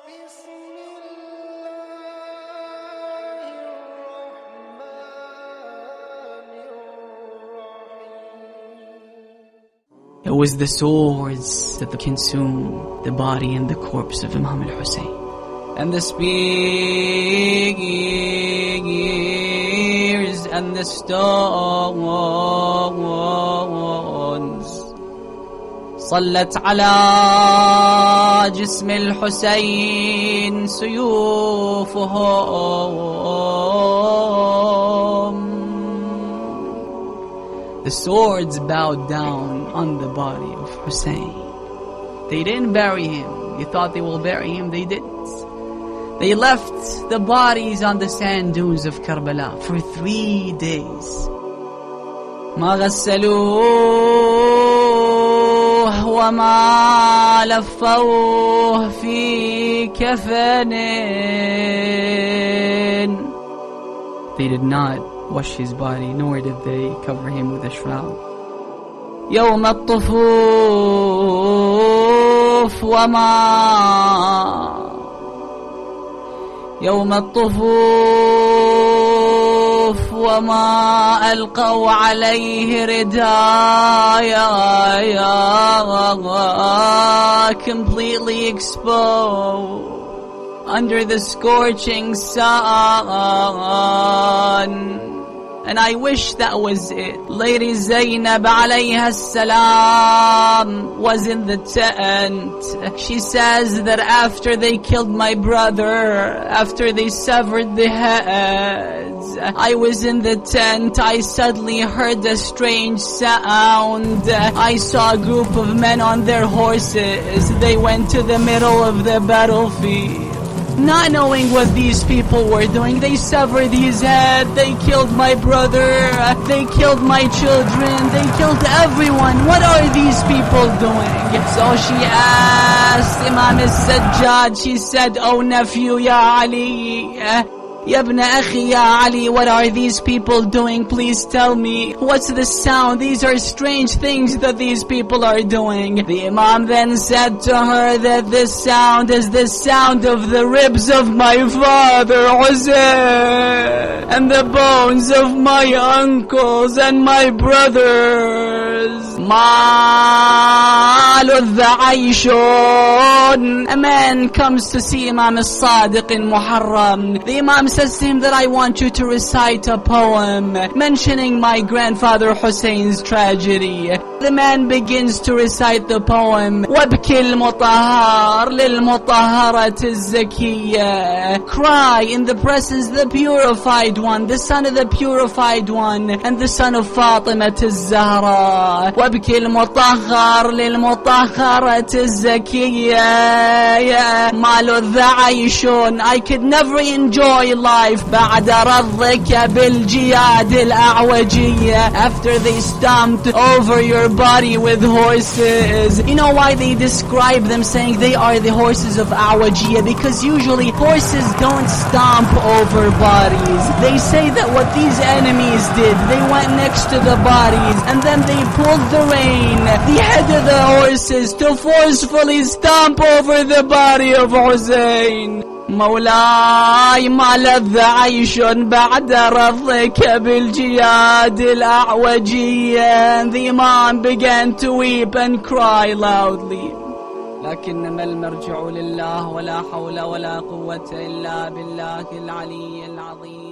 It was the swords that consumed the body and the corpse of Imam al-Hussein. And the spears and the stones. صلت على جسم الحسين سيوفهم. The swords bowed down on the body of Hussein. They didn't bury him. You thought they will bury him? They didn't. They left the bodies on the sand dunes of Karbala for 3 days. ما غسلوه وما لفوه في كفن. They did not wash his body, nor did they cover him with a shroud. يوم الطفوف وما ألقوا عليه ردايا completely exposed under the scorching sun. And I wish that was it. Lady Zainab alayha salam was in the tent. She says that after they killed my brother, after they severed the heads, I was in the tent. I suddenly heard a strange sound. I saw a group of men on their horses. They went to the middle of the battlefield. Not knowing what these people were doing, they severed his head, they killed my brother, they killed my children, they killed everyone. What are these people doing? So she asked Imam al-Sajjad, she said, "Oh nephew, Ya Ali, Ya ibn akhi, Ya Ali, what are these people doing? Please tell me. What's the sound? These are strange things that these people are doing." The Imam then said to her that this sound is the sound of the ribs of my father Hussein and the bones of my uncles and my brothers. A man comes to see Imam al-Sadiq in Muharram. The Imam says to him that I want you to recite a poem mentioning my grandfather Hussein's tragedy. The man begins to recite the poem. وَابْكِ الْمُطَهَّرِ لِلْمُطَهَّرَةِ الزَّكِيَّةِ. Cry in the presence of the purified one, the son of the purified one, and the son of Fatima al-Zahra. وَابْكِ الْمُطَهَّرِ لِلْمُطَهَّرَةِ الزَّكِيَّةِ. مَالُ عَيْشٌ. I could never enjoy life بعد رضك بالجياد الأعوجية. After they stomped over your body with horses. You know why they describe them saying they are the horses of Awajiyah? Because usually horses don't stomp over bodies. They say that what these enemies did, they went next to the bodies and then they pulled the rein, the head of the horses, to forcefully stomp over the body of Hussein. مولاي ما لذ عيش بعد رضك بالجياد الأعوجية. The Imam began to weep and cry loudly. لكنما المرجع لله ولا حول ولا قوة إلا بالله العلي العظيم.